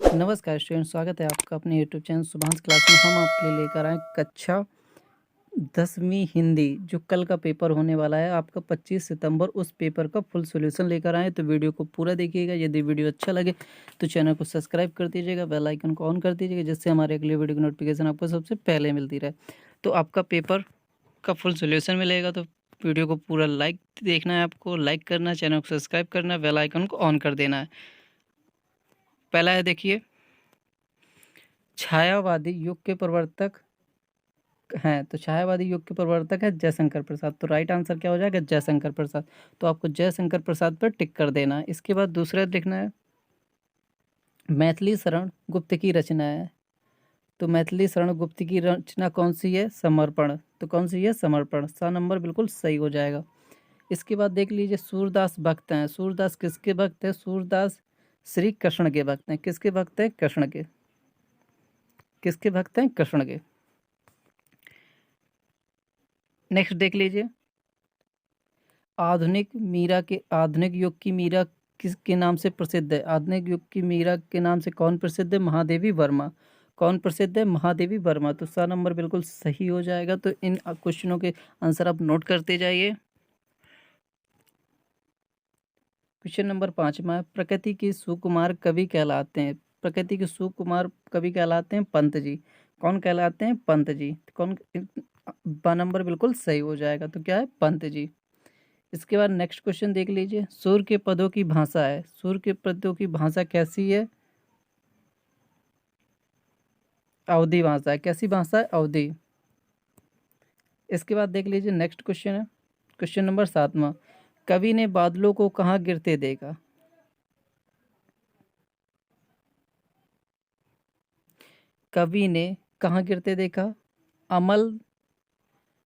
नमस्कार स्टूडेंट, स्वागत है आपका अपने यूट्यूब चैनल शुभांश क्लास में। हम आपके लिए लेकर आए कक्षा 10वीं हिंदी, जो कल का पेपर होने वाला है आपका 25 सितंबर। उस पेपर का फुल सॉल्यूशन लेकर आए, तो वीडियो को पूरा देखिएगा। यदि वीडियो अच्छा लगे तो चैनल को सब्सक्राइब कर दीजिएगा, बेल आइकन को ऑन कर दीजिएगा, जिससे हमारे अगले वीडियो की नोटिफिकेशन आपको सबसे पहले मिलती रहे। तो आपका पेपर का फुल सॉल्यूशन मिलेगा, तो वीडियो को पूरा लाइक देखना है, आपको लाइक करना है, चैनल को सब्सक्राइब करना है, बेल आइकन को ऑन कर देना है। पहला है, देखिए, छायावादी युग के प्रवर्तक हैं, तो छायावादी युग के प्रवर्तक है जयशंकर प्रसाद। तो राइट आंसर क्या हो जाएगा? जयशंकर प्रसाद। तो आपको जयशंकर प्रसाद पर टिक कर देना है। इसके बाद दूसरा लिखना है, मैथिली शरण गुप्त की रचना है। तो मैथिली शरण गुप्त की रचना कौन सी है? समर्पण। तो कौन सी है? समर्पण। सा नंबर बिल्कुल सही हो जाएगा। इसके बाद देख लीजिए, सूरदास भक्त हैं। सूरदास किसके भक्त हैं? सूरदास श्री कृष्ण के भक्त हैं। किसके भक्त हैं? कृष्ण के। किसके भक्त हैं? कृष्ण के। नेक्स्ट देख लीजिए, आधुनिक युग की मीरा किसके नाम से प्रसिद्ध है? आधुनिक युग की मीरा के नाम से कौन प्रसिद्ध है? महादेवी वर्मा। कौन प्रसिद्ध है? महादेवी वर्मा। तो सा नंबर बिल्कुल सही हो जाएगा। तो इन क्वेश्चनों के आंसर आप नोट करते जाइए। क्वेश्चन नंबर 5 में, प्रकृति के सुकुमार कवि कहलाते हैं। प्रकृति के सुकुमार कवि कहलाते हैं पंत जी। कौन कहलाते हैं? पंत जी। कौन? बा नंबर बिल्कुल सही हो जाएगा। तो क्या है? पंत जी। इसके बाद नेक्स्ट क्वेश्चन देख लीजिए, सूर्य के पदों की भाषा है। सूर्य के पदों की भाषा कैसी है? अवधी भाषा है। कैसी भाषा है? अवधी। इसके बाद देख लीजिए, नेक्स्ट क्वेश्चन है क्वेश्चन नंबर 7वां, कवि ने बादलों को कहाँ गिरते देखा? कवि ने कहाँ गिरते देखा? अमल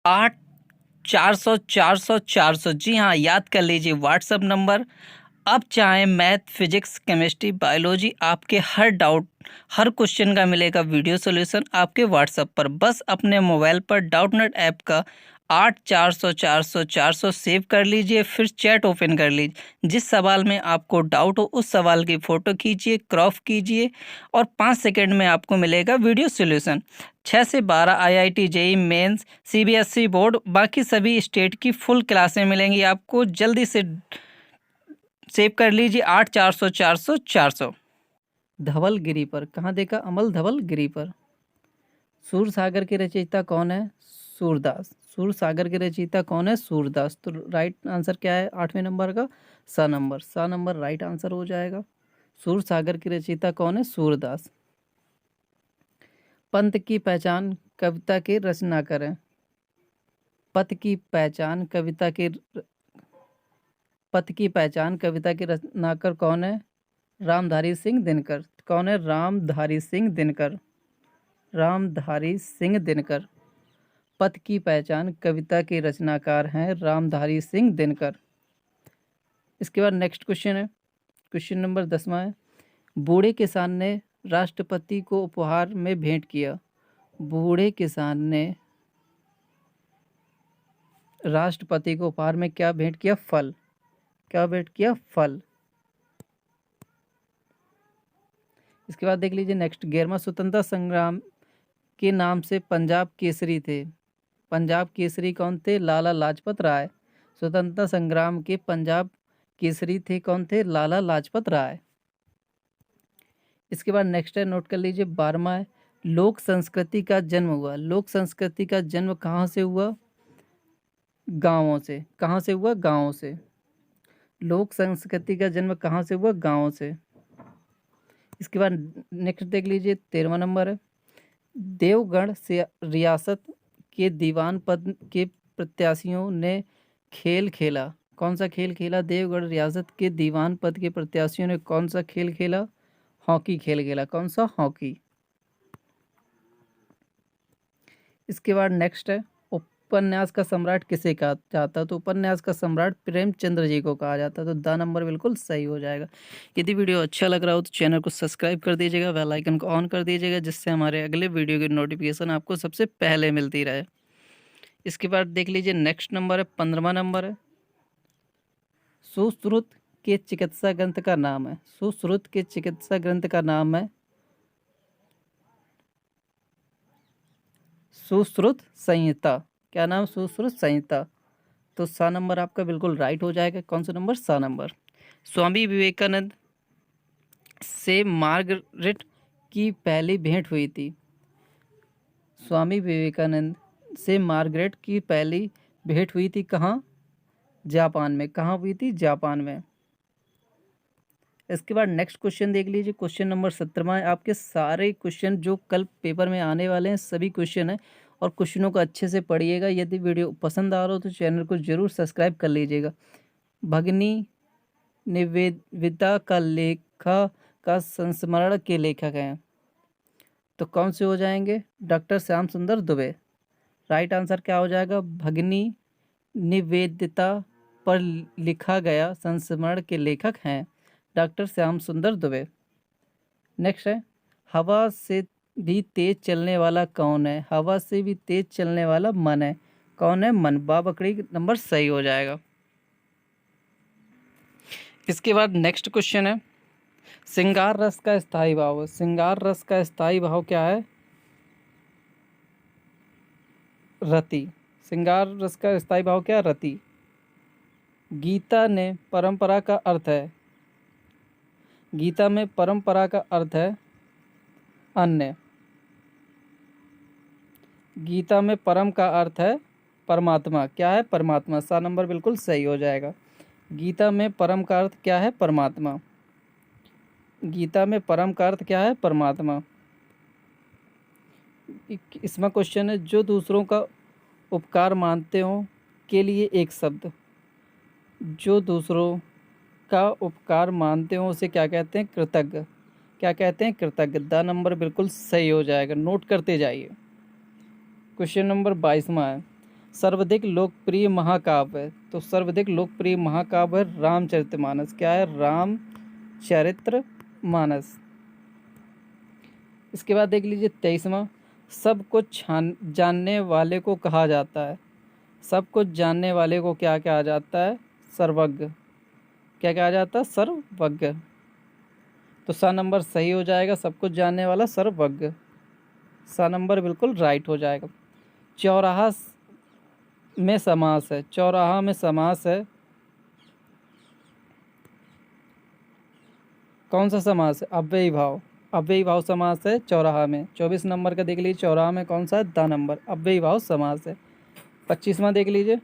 8400 जी हाँ, याद कर लीजिए व्हाट्सअप नंबर। अब चाहे मैथ, फिजिक्स, केमिस्ट्री, बायोलॉजी, आपके हर डाउट, हर क्वेश्चन का मिलेगा वीडियो सॉल्यूशन आपके व्हाट्सएप पर। बस अपने मोबाइल पर डाउटनेट ऐप का 8400 सेव कर लीजिए, फिर चैट ओपन कर लीजिए। जिस सवाल में आपको डाउट हो उस सवाल की फ़ोटो खींचिए, क्रॉप कीजिए, और 5 सेकंड में आपको मिलेगा वीडियो सॉल्यूशन। 6 से 12 IIT, JEE mains, CBSE board, बाकी सभी स्टेट की फुल क्लासें मिलेंगी आपको। जल्दी से सेव कर लीजिए 8400। धवलगिरी पर कहाँ देखा? अमल धवलगिरी पर। सूरसागर के रचयिता कौन है? सूरदास। सूरसागर के रचयिता कौन है? सूरदास। तो राइट आंसर क्या है 8वें नंबर का? सा नंबर। सा नंबर राइट आंसर हो जाएगा। सूरसागर की रचयिता कौन है? सूरदास। पंत की पहचान कविता के रचनाकार हैं। पत की पहचान कविता के रचनाकार कौन है? रामधारी सिंह दिनकर। कौन है? रामधारी सिंह दिनकर। रामधारी सिंह दिनकर। पथ की पहचान कविता के रचनाकार हैं रामधारी सिंह दिनकर। इसके बाद नेक्स्ट क्वेश्चन है क्वेश्चन नंबर 10वां है, बूढ़े किसान ने राष्ट्रपति को उपहार में भेंट किया। बूढ़े किसान ने राष्ट्रपति को उपहार में क्या भेंट किया? फल। क्या भेंट किया? फल। इसके बाद देख लीजिए नेक्स्ट, 11वां स्वतंत्रता संग्राम के नाम से पंजाब केसरी थे। पंजाब केसरी कौन थे? लाला लाजपत राय। स्वतंत्रता संग्राम के पंजाब केसरी थे कौन थे? लाला लाजपत राय। इसके बाद नेक्स्ट है, नोट कर लीजिए, 12वां है, लोक संस्कृति का जन्म हुआ। लोक संस्कृति का जन्म कहाँ से हुआ? गांवों से। कहाँ से हुआ? गांवों से। लोक संस्कृति का जन्म कहाँ से हुआ? गांवों से। इसके बाद नेक्स्ट देख लीजिए, 13वां नंबर है, देवगढ़ से रियासत के दीवान पद के प्रत्याशियों ने खेल खेला। कौन सा खेल खेला? देवगढ़ रियासत के दीवान पद के प्रत्याशियों ने कौन सा खेल खेला? हॉकी खेल खेला। कौन सा? हॉकी। इसके बाद नेक्स्ट है, उपन्यास का सम्राट किसे कहा जाता है? तो उपन्यास का सम्राट प्रेमचंद्र जी को कहा जाता है। तो द नंबर बिल्कुल सही हो जाएगा। यदि वीडियो अच्छा लग रहा हो तो चैनल को सब्सक्राइब कर दीजिएगा, बेल आइकन को ऑन कर दीजिएगा, जिससे हमारे अगले वीडियो की नोटिफिकेशन आपको सबसे पहले मिलती रहे। इसके बाद देख लीजिए नेक्स्ट नंबर है, 15वां नंबर है, सुश्रुत के चिकित्सा ग्रंथ का नाम है। सुश्रुत के चिकित्सा ग्रंथ का नाम है सुश्रुत संहिता। क्या नाम? सुश्रुत संहिता। तो सा नंबर आपका बिल्कुल राइट हो जाएगा। कौन सा नंबर? सा नंबर। स्वामी विवेकानंद से मार्गरेट की पहली भेंट हुई थी। स्वामी विवेकानंद से मार्गरेट की पहली भेंट हुई थी कहाँ? जापान में। कहाँ हुई थी? जापान में। इसके बाद नेक्स्ट क्वेश्चन देख लीजिए। क्वेश्चन नंबर 17 है। आपके सारे क्वेश्चन जो कल पेपर में आने वाले हैं सभी क्वेश्चन हैं, और क्वेश्चनों को अच्छे से पढ़िएगा। यदि वीडियो पसंद आ रहा हो तो चैनल को जरूर सब्सक्राइब कर लीजिएगा। भगिनी निवेदिता का लेखा का संस्मरण के लेखक हैं, तो कौन से हो जाएंगे? डॉक्टर श्याम सुंदर दुबे। राइट आंसर क्या हो जाएगा? भगिनी निवेदिता पर लिखा गया संस्मरण के लेखक हैं डॉक्टर श्याम सुंदर दुबे। नेक्स्ट है, हवा से भी तेज चलने वाला कौन है? हवा से भी तेज चलने वाला मन है। कौन है? मन। बाबकड़ी नंबर सही हो जाएगा। इसके बाद नेक्स्ट क्वेश्चन है, श्रृंगार रस का स्थायी भाव। श्रृंगार रस का स्थायी भाव क्या है? रति। श्रृंगार रस का स्थायी भाव क्या है? रति। गीता ने परंपरा का अर्थ है। गीता में परंपरा का अर्थ है अन्य। गीता में परम का अर्थ है परमात्मा। क्या है? परमात्मा। सा नंबर बिल्कुल सही हो जाएगा। गीता में परम का अर्थ क्या है? परमात्मा। गीता में परम का अर्थ क्या है? परमात्मा। इसमें क्वेश्चन है, जो दूसरों का उपकार मानते हो के लिए एक शब्द। जो दूसरों का उपकार मानते हो उसे क्या कहते हैं? कृतज्ञ। क्या कहते हैं? कृतज्ञ। द नंबर बिल्कुल सही हो जाएगा। नोट करते जाइए। क्वेश्चन नंबर 22वां है, सर्वाधिक लोकप्रिय महाकाव्य है। तो सर्वाधिक लोकप्रिय महाकाव्य है रामचरितमानस। क्या है? रामचरितमानस। इसके बाद देख लीजिए 23वां, सब कुछ जानने वाले को कहा जाता है। सब कुछ जानने वाले को क्या कहा जाता है? सर्वज्ञ। क्या कहा जाता है? सर्वज्ञ। तो सा नंबर सही हो जाएगा। सब कुछ जानने वाला सर्वज्ञ। सा नंबर बिल्कुल राइट हो जाएगा। चौराहा में समास है। चौराहा में समास है। कौन सा समास है? अव्ययी भाव। अव्ययी भाव समास है चौराहा में। 24 नंबर का देख लीजिए, चौराहा में कौन सा है? The number. अव्ययी भाव समास है। 25वां देख लीजिए,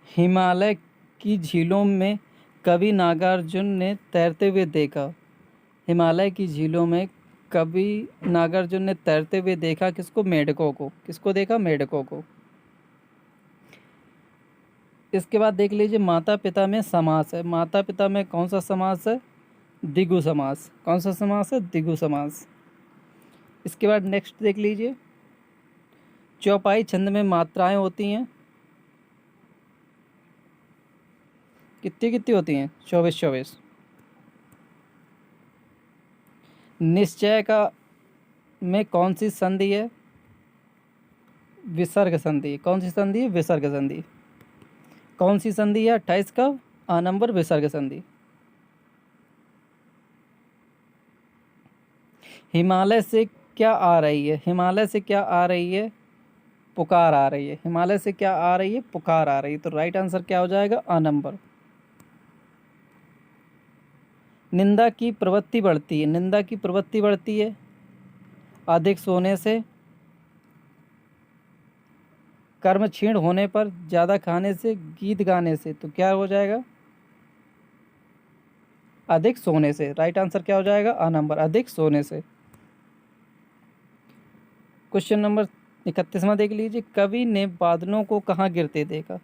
हिमालय की झीलों में कवि नागार्जुन ने तैरते हुए देखा। हिमालय की झीलों में कवि नागार्जुन ने तैरते हुए देखा किसको? मेढकों को। किसको देखा? मेढकों को। इसके बाद देख लीजिए, माता पिता में समास है। माता पिता में कौन सा समास है? द्विगु समास। कौन सा समास है? द्विगु समास। इसके बाद नेक्स्ट देख लीजिए, चौपाई छंद में मात्राएं होती हैं कितनी कितनी होती हैं? 24 24। निश्चय का में कौन सी संधि है? विसर्ग संधि। कौन सी संधि है? विसर्ग संधि। कौन सी संधि है? 28 का आ नंबर विसर्ग संधि। हिमालय से क्या आ रही है? हिमालय से क्या आ रही है? पुकार आ रही है। हिमालय से क्या आ रही है? पुकार आ रही है। तो राइट आंसर क्या हो जाएगा? आ नंबर। निंदा की प्रवृत्ति बढ़ती है। निंदा की प्रवृत्ति बढ़ती है अधिक सोने से, कर्म क्षीण होने पर, ज़्यादा खाने से, गीत गाने से। तो क्या हो जाएगा? अधिक सोने से। राइट आंसर क्या हो जाएगा? आ नंबर। अधिक सोने से। क्वेश्चन नंबर 31वां देख लीजिए, कवि ने बादलों को कहाँ गिरते देखा?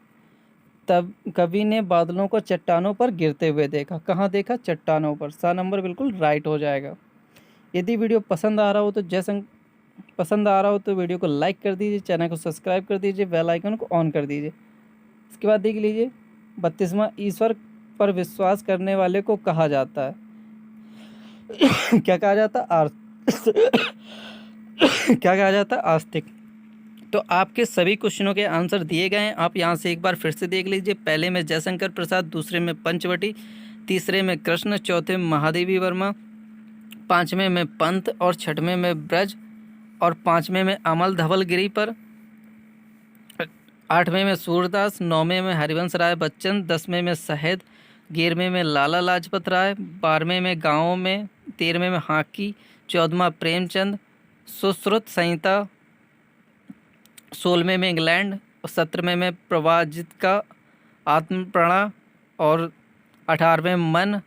तब कवि ने बादलों को चट्टानों पर गिरते हुए देखा। कहाँ देखा? चट्टानों पर। सा नंबर बिल्कुल राइट हो जाएगा। यदि वीडियो पसंद आ रहा हो तो पसंद आ रहा हो तो वीडियो को लाइक कर दीजिए, चैनल को सब्सक्राइब कर दीजिए, बेल आइकन को ऑन कर दीजिए। इसके बाद देख लीजिए 32वां, ईश्वर पर विश्वास करने वाले को कहा जाता है क्या कहा जाता है? क्या कहा जाता है? आस्तिक। तो आपके सभी क्वेश्चनों के आंसर दिए गए हैं। आप यहाँ से एक बार फिर से देख लीजिए। पहले में जयशंकर प्रसाद, दूसरे में पंचवटी, तीसरे में कृष्ण, चौथे में महादेवी वर्मा, पाँचवें में पंत और छठवें में ब्रज और पाँचवें में अमल धवल गिरी पर, आठवें में सूरदास, नौवें में हरिवंश राय बच्चन, 10वें में शहद, 11वें में लाला लाजपत राय, 12वें में गाँवों में, 13वें में हाकी, 14वां प्रेमचंद, सुश्रुत संहिता, 16वें में इंग्लैंड और 17वें में प्रवाजित का आत्मप्रणा और 18वें में मन,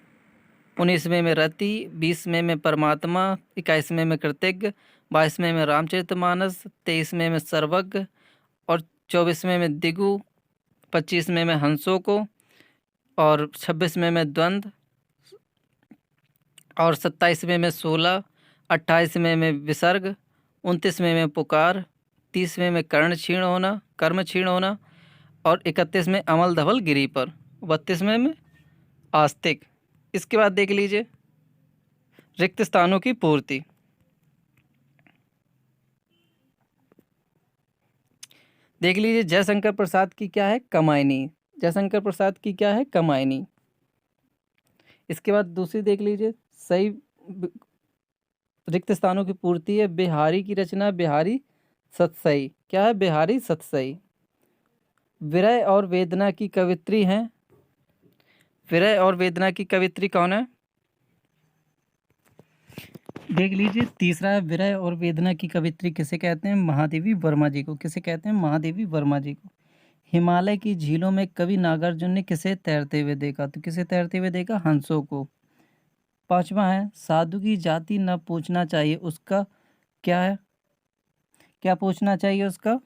19वें में रति, 20वें में परमात्मा, 21वें में कृतज्ञ, 22वें में रामचरितमानस, 23वें में सर्वज्ञ और 24वें में दिगु, 25वें में हंसों को और 26वें में द्वंद्व और 27वें में 16, 28वें में विसर्ग, 29वें में पुकार, 30वें में कर्म क्षीण होना और 31 में अमल धवल गिरी पर, 32वें में आस्तिक। इसके बाद देख लीजिए रिक्त स्थानों की पूर्ति। देख लीजिए जयशंकर प्रसाद की क्या है, कमायनी। जयशंकर प्रसाद की क्या है, कमायनी। इसके बाद दूसरी देख लीजिए सही रिक्त स्थानों की पूर्ति है, बिहारी की रचना बिहारी सतसई। क्या है, बिहारी सतसई। विरह और वेदना की कवित्री हैं। विरह और वेदना की कवित्री कौन है, देख लीजिए। तीसरा है विरह और वेदना की कवित्री किसे कहते हैं, महादेवी वर्मा जी को। किसे कहते हैं, महादेवी वर्मा जी को। हिमालय की झीलों में कवि नागार्जुन ने किसे तैरते हुए देखा, तो किसे तैरते हुए देखा, हंसों को। पांचवा है साधु की जाति न पूछना चाहिए उसका क्या है, क्या पूछना चाहिए उसका,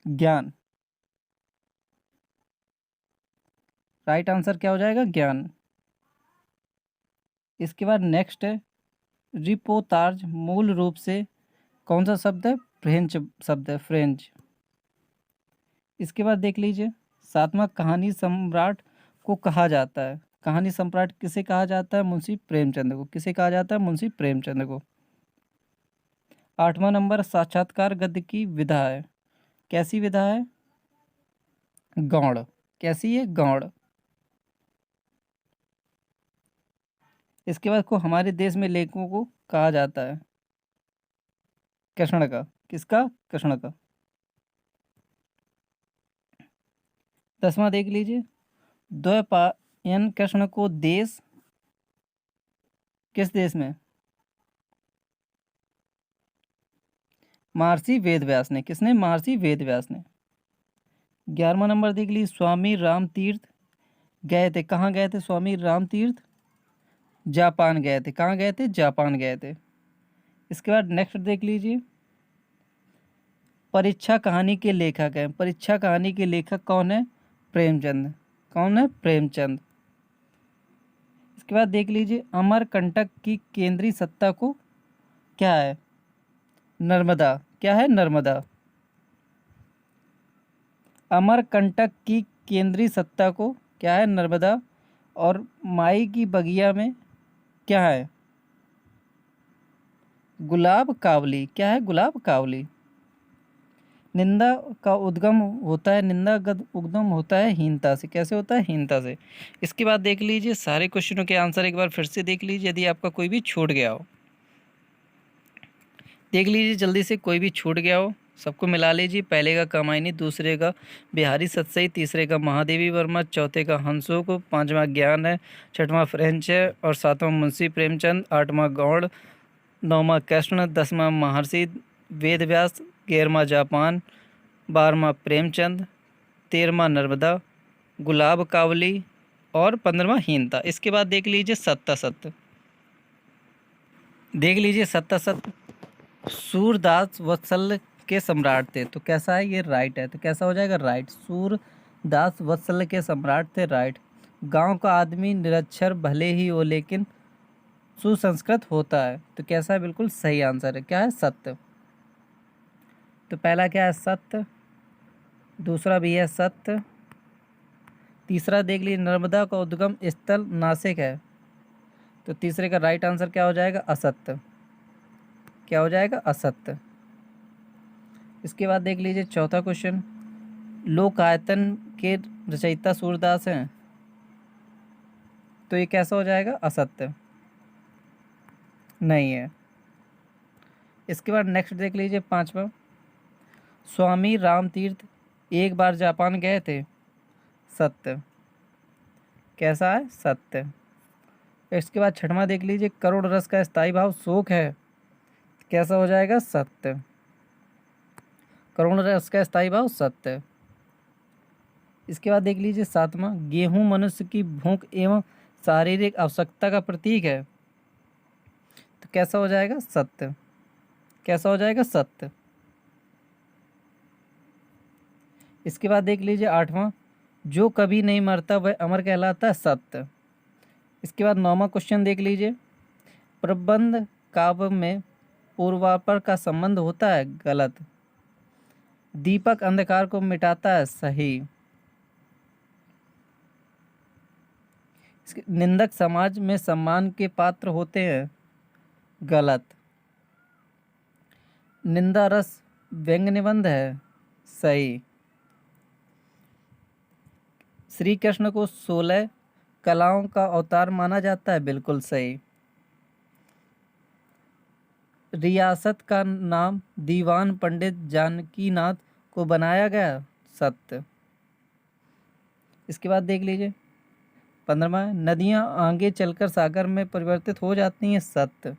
ज्ञान। राइट आंसर क्या हो जाएगा, ज्ञान। इसके बाद नेक्स्ट है रिपोर्ताज मूल रूप से कौन सा शब्द है, फ्रेंच शब्द है, फ्रेंच। इसके बाद देख लीजिए सातवां कहानी सम्राट को कहा जाता है। कहानी सम्राट किसे कहा जाता है, मुंशी प्रेमचंद को। किसे कहा जाता है, मुंशी प्रेमचंद को। आठवां नंबर साक्षात्कार गद्य की विधा है। कैसी विधा है, गौड़। कैसी है, गौड़। इसके बाद को हमारे देश में लेखकों को कहा जाता है, कृष्ण का। किसका, कृष्ण का। 10वां देख लीजिए द्वैपायन कृष्ण को देश, किस देश में, महर्षि वेदव्यास ने। किसने, महर्षि वेदव्यास ने। 11वां नंबर देख लीजिए स्वामी राम तीर्थ गए थे। कहाँ गए थे स्वामी राम तीर्थ, जापान गए थे। कहाँ गए थे, जापान गए थे। इसके बाद नेक्स्ट देख लीजिए परीक्षा कहानी के लेखक हैं। परीक्षा कहानी के लेखक कौन है, प्रेमचंद। कौन है, प्रेमचंद। इसके बाद देख लीजिए अमरकंटक की केंद्रीय सत्ता को क्या है, नर्मदा। क्या है, नर्मदा। अमरकंटक की केंद्रीय सत्ता को क्या है, नर्मदा। और माई की बगिया में क्या है, गुलाब कावली। क्या है, गुलाब कावली। निंदा का उद्गम होता है, निंदा का उद्गम होता है हीनता से। कैसे होता है, हीनता से। इसके बाद देख लीजिए सारे क्वेश्चनों के आंसर एक बार फिर से देख लीजिए, यदि आपका कोई भी छूट गया हो देख लीजिए जल्दी से, कोई भी छूट गया हो सबको मिला लीजिए। पहले का कमायनी, दूसरे का बिहारी सतसई, तीसरे का महादेवी वर्मा, चौथे का हंसों को, पांचवा ज्ञान है, छठवां फ्रेंच है और सातवां मुंशी प्रेमचंद, आठवां गौड़, नौवां कृष्ण, 10वां महर्षि वेदव्यास, 11वां जापान, 12वां प्रेमचंद, 13वां नर्मदा, गुलाब कावली और 15वां हीनता। इसके बाद देख लीजिए सत्ता सत्य। देख लीजिए सत्ता सत्य सूरदास वत्सल के सम्राट थे, तो कैसा है, ये राइट है। तो कैसा हो जाएगा, राइट। सूरदास वत्सल के सम्राट थे, राइट। गांव का आदमी निरक्षर भले ही हो लेकिन सुसंस्कृत होता है, तो कैसा है, बिल्कुल सही आंसर है। क्या है, सत्य। तो पहला क्या है, सत्य। दूसरा भी है सत्य। तीसरा देख लीजिए नर्मदा का उद्गम स्थल नासिक है, तो तीसरे का राइट आंसर क्या हो जाएगा, असत्य। क्या हो जाएगा, असत्य। इसके बाद देख लीजिए चौथा क्वेश्चन, लोकायतन के रचयिता सूरदास हैं, तो ये कैसा हो जाएगा, असत्य। नहीं है। इसके बाद नेक्स्ट देख लीजिए 5वां, स्वामी रामतीर्थ एक बार जापान गए थे। सत्य। कैसा है? सत्य। इसके बाद 6वां देख लीजिए, करोड़ रस का स्थायी भाव शोक है। कैसा हो जाएगा? सत्य। करोड़ रस का स्थायी भाव सत्य। इसके बाद देख लीजिए 7वां, गेहूं मनुष्य की भूख एवं शारीरिक आवश्यकता का प्रतीक है। तो कैसा हो जाएगा? सत्य। कैसा हो जाएगा? सत्य। इसके बाद देख लीजिए 8वां, जो कभी नहीं मरता वह अमर कहलाता है। सत्य। इसके बाद 9वां क्वेश्चन देख लीजिए, प्रबंध काव्य में पूर्वापर का संबंध होता है। गलत। दीपक अंधकार को मिटाता है। सही। निंदक समाज में सम्मान के पात्र होते हैं। गलत। निंदा रस व्यंग निबंध है। सही। श्री कृष्ण को 16 कलाओं का अवतार माना जाता है। बिल्कुल सही। रियासत का नाम दीवान पंडित जानकीनाथ को बनाया गया। सत्य। इसके बाद देख लीजिए 15वां, नदियां आगे चलकर सागर में परिवर्तित हो जाती हैं। सत्य।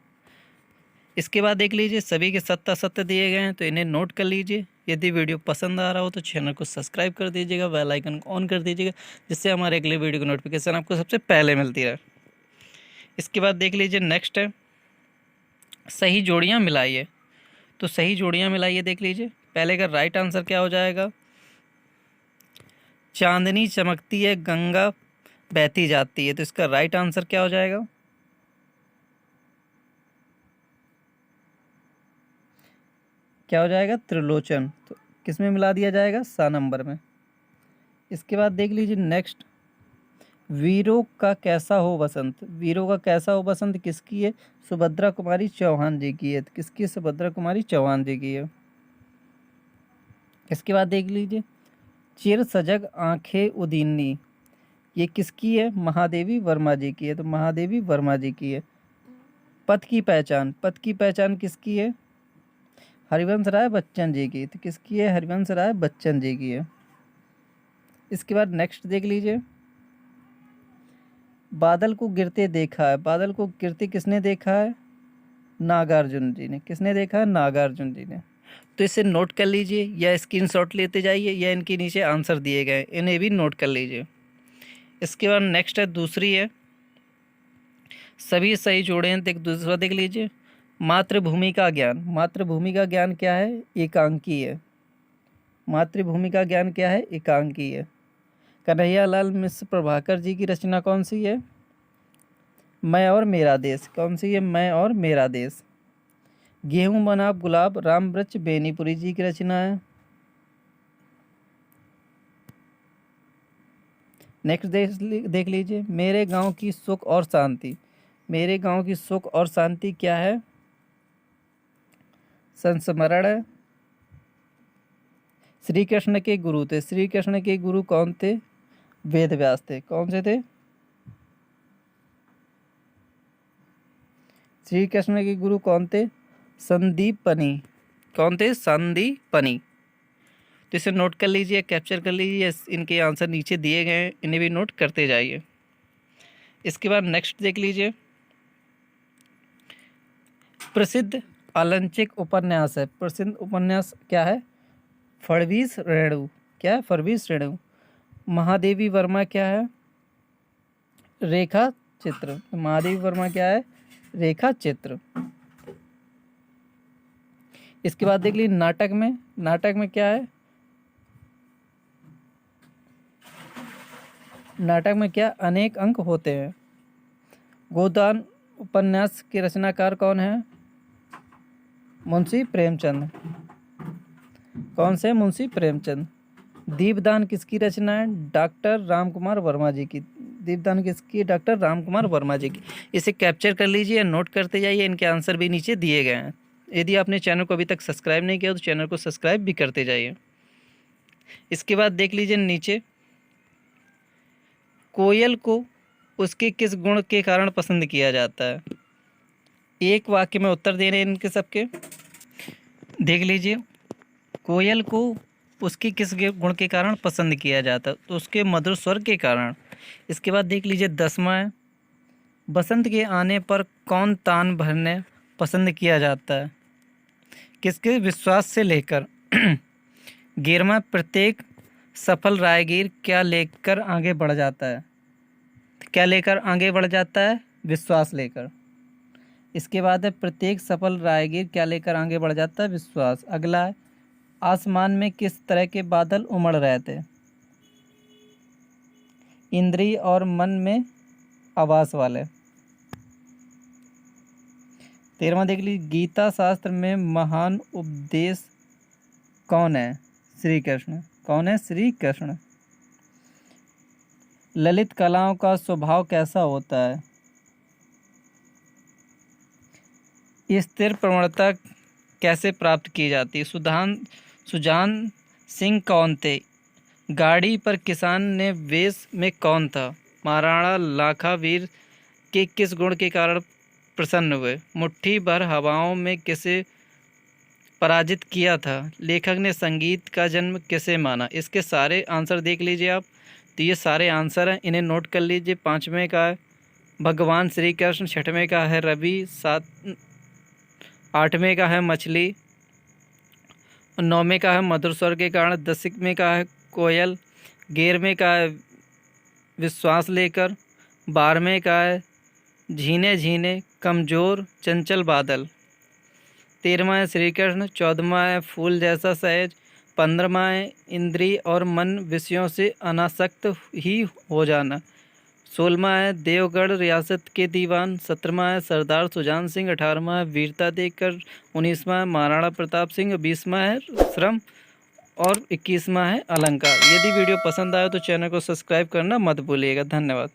इसके बाद देख लीजिए सभी के सत्य असत्य दिए गए हैं, तो इन्हें नोट कर लीजिए। यदि वीडियो पसंद आ रहा हो तो चैनल को सब्सक्राइब कर दीजिएगा, बेल आइकन को ऑन कर दीजिएगा, जिससे हमारे अगले वीडियो की नोटिफिकेशन आपको सबसे पहले मिलती रहे। इसके बाद देख लीजिए नेक्स्ट है, सही जोड़ियाँ मिलाइए। तो सही जोड़ियाँ मिलाइए देख लीजिए। पहले का राइट आंसर क्या हो जाएगा? चांदनी चमकती है, गंगा बहती जाती है। तो इसका राइट आंसर क्या हो जाएगा? क्या हो जाएगा? त्रिलोचन। तो किस में मिला दिया जाएगा? सा नंबर में। इसके बाद देख लीजिए नेक्स्ट, वीरों का कैसा हो बसंत। वीरों का कैसा हो बसंत किसकी है? सुभद्रा कुमारी चौहान जी की है। तो किसकी? सुभद्रा कुमारी चौहान जी की है। इसके बाद देख लीजिए, चिर सजग आंखें उदीनी, ये किसकी है? महादेवी वर्मा जी की है। तो महादेवी वर्मा जी की है। पथ की पहचान, पथ की पहचान किसकी है? हरिवंश राय बच्चन जी की। तो किसकी है? हरिवंश राय बच्चन जी की है। इसके बाद नेक्स्ट देख लीजिए, बादल को गिरते देखा है। बादल को गिरते किसने देखा है? नागार्जुन जी ने। किसने देखा है? नागार्जुन जी ने। तो इसे नोट कर लीजिए, या स्क्रीनशॉट लेते जाइए, या इनके नीचे आंसर दिए गए इन्हें भी नोट कर लीजिए। इसके बाद नेक्स्ट है, दूसरी है, सभी सही जोड़े हैं। दूसरा देख लीजिए, मातृभूमि का ज्ञान। मातृभूमि का ज्ञान क्या है? एकांकी है। मातृभूमि का ज्ञान क्या है? एकांकी है। कन्हैयालाल मिश्र प्रभाकर जी की रचना कौन सी है? मैं और मेरा देश। कौन सी है? मैं और मेरा देश। गेहूं बना गुलाब राम वृक्ष बेनीपुरी जी की रचना है। नेक्स्ट देख लीजिए, मेरे गांव की सुख और शांति। मेरे गांव की सुख और शांति क्या है? संस्मरण है। श्री कृष्ण के गुरु थे। श्री कृष्ण के गुरु कौन थे? वेद व्यास थे। कौन से थे? श्री कृष्ण के गुरु कौन थे? संदीपनी। कौन थे? संदीपनी। तो इसे नोट कर लीजिए, कैप्चर कर लीजिए। इनके आंसर नीचे दिए गए हैं, इन्हें भी नोट करते जाइए। इसके बाद नेक्स्ट देख लीजिए, प्रसिद्ध आलंचिक उपन्यास है। प्रसिद्ध उपन्यास क्या है? फड़वीस रेणु। क्या है? फड़वीस रेणु। महादेवी वर्मा क्या है? रेखा चित्र। महादेवी वर्मा क्या है? रेखा चित्र। इसके बाद देख लीजिए नाटक में। नाटक में क्या है? नाटक में क्या? अनेक अंक होते हैं। गोदान उपन्यास के रचनाकार कौन है? मुंशी प्रेमचंद। कौन से? मुंशी प्रेमचंद। दीपदान किसकी रचना है? डॉक्टर रामकुमार वर्मा जी की। दीपदान किसकी? डॉक्टर रामकुमार वर्मा जी की। इसे कैप्चर कर लीजिए, नोट करते जाइए। इनके आंसर भी नीचे दिए गए हैं। यदि आपने चैनल को अभी तक सब्सक्राइब नहीं किया तो चैनल को सब्सक्राइब भी करते जाइए। इसके बाद देख लीजिए नीचे, कोयल को उसके किस गुण के कारण पसंद किया जाता है? एक वाक्य में उत्तर दे रहे हैं इनके सबके। देख लीजिए, कोयल को उसके किस गुण के कारण पसंद किया जाता, तो उसके मधुर स्वर के कारण। इसके बाद देख लीजिए 10वां है, बसंत के आने पर कौन तान भरने पसंद किया जाता है, किसके विश्वास से लेकर। 11वां, प्रत्येक सफल राहगीर क्या लेकर आगे बढ़ जाता है, क्या लेकर आगे बढ़ जाता है, विश्वास लेकर। इसके बाद है प्रत्येक सफल राहगीर क्या लेकर आगे बढ़ जाता है, विश्वास। अगला है, आसमान में किस तरह के बादल उमड़ रहे थे, इंद्रिय और मन में आवास वाले। 13वां देख लीजिए, गीता शास्त्र में महान उपदेश कौन है, श्री कृष्ण। कौन है, श्री कृष्ण। ललित कलाओं का स्वभाव कैसा होता है, स्थिर प्रवणता कैसे प्राप्त की जाती है। सुजान सिंह कौन थे, गाड़ी पर किसान ने वेश में कौन था, महाराणा लाखावीर के किस गुण के कारण प्रसन्न हुए, मुट्ठी भर हवाओं में किसे पराजित किया था, लेखक ने संगीत का जन्म किसे माना। इसके सारे आंसर देख लीजिए आप, तो ये सारे आंसर हैं, इन्हें नोट कर लीजिए। 5वें का है भगवान श्री कृष्ण, 6वें का है रवि, 8वें का है मछली, 9वें का है मधुर स्वर के कारण, 10वें का है कोयल, 11वें का है विश्वास लेकर, 12वें का है झीने झीने कमजोर चंचल बादल, 13वां है श्री कृष्ण, 14वां है फूल जैसा सहज, 15वां है इंद्रिय और मन विषयों से अनासक्त ही हो जाना, 16वां है देवगढ़ रियासत के दीवान, 17वां है सरदार सुजान सिंह, 18वां है वीरता देखकर, 19वां है महाराणा प्रताप सिंह, 20वां है श्रम और 21वां है अलंकार। यदि वीडियो पसंद आए तो चैनल को सब्सक्राइब करना मत भूलिएगा। धन्यवाद।